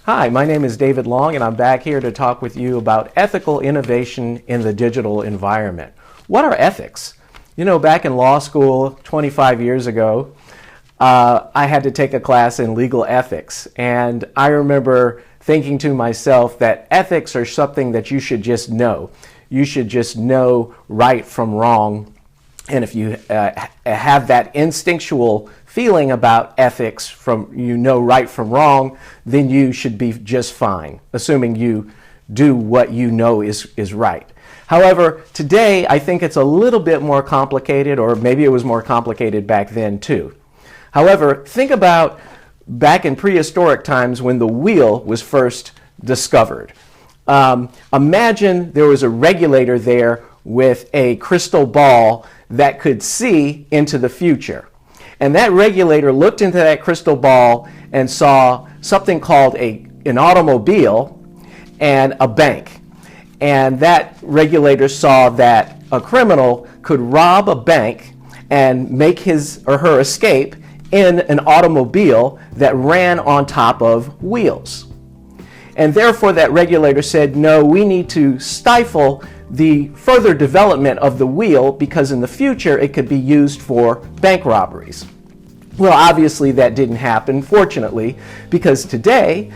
Hi, my name is David Long, and I'm back here to talk with you about ethical innovation in the digital environment. What are ethics? You know, back in law school 25 years ago, I had to take a class in legal ethics, and I remember thinking to myself that ethics are something that you should just know. You should just know right from wrong. And if you have that instinctual feeling about ethics, from you know right from wrong, then you should be just fine, assuming you do what you know is right. However, today I think it's a little bit more complicated, or maybe it was more complicated back then too. However, think about back in prehistoric times when the wheel was first discovered. Imagine there was a regulator there with a crystal ball that could see into the future. And that regulator looked into that crystal ball and saw something called an automobile and a bank. And that regulator saw that a criminal could rob a bank and make his or her escape in an automobile that ran on top of wheels. And therefore that regulator said, no, we need to stifle the further development of the wheel because in the future it could be used for bank robberies. Well, obviously that didn't happen, fortunately, because today,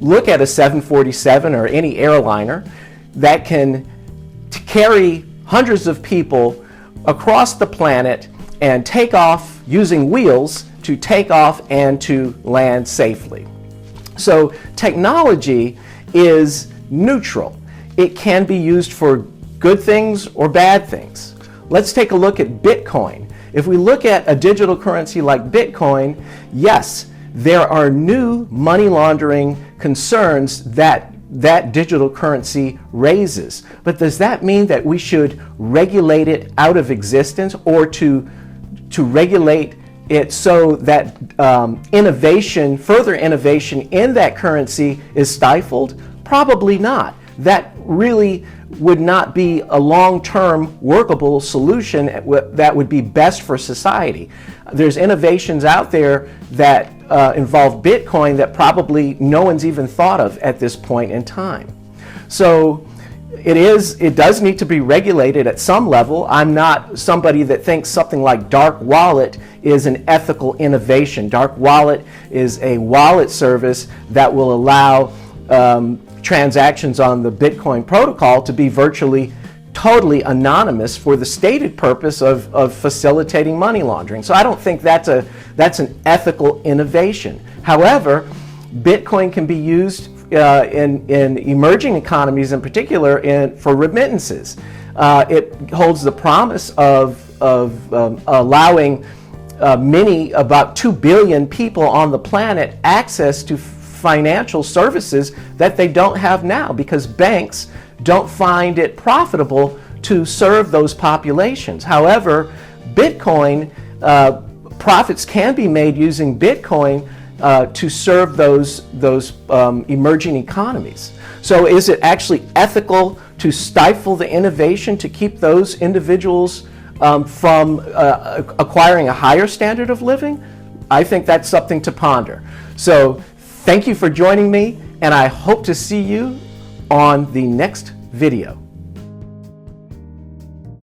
look at a 747 or any airliner that can carry hundreds of people across the planet and take off using wheels to take off and to land safely. So technology is neutral. It can be used for good things or bad things. Let's take a look at Bitcoin. If we look at a digital currency like Bitcoin, yes, there are new money laundering concerns that digital currency raises. But does that mean that we should regulate it out of existence, or to regulate it so that further innovation in that currency is stifled? Probably not. That really would not be a long-term workable solution that would be best for society. There's innovations out there that involve Bitcoin that probably no one's even thought of at this point in time. So it does need to be regulated at some level. I'm not somebody that thinks something like Dark Wallet is an ethical innovation. Dark Wallet is a wallet service that will allow transactions on the Bitcoin protocol to be virtually totally anonymous for the stated purpose of facilitating money laundering. So I don't think that's an ethical innovation. However, Bitcoin can be used in emerging economies, in particular for remittances. It holds the promise of allowing about 2 billion people on the planet access to financial services that they don't have now, because banks don't find it profitable to serve those populations. However, Bitcoin, profits can be made using Bitcoin to serve those emerging economies. So is it actually ethical to stifle the innovation to keep those individuals from acquiring a higher standard of living? I think that's something to ponder. So thank you for joining me, and I hope to see you on the next video.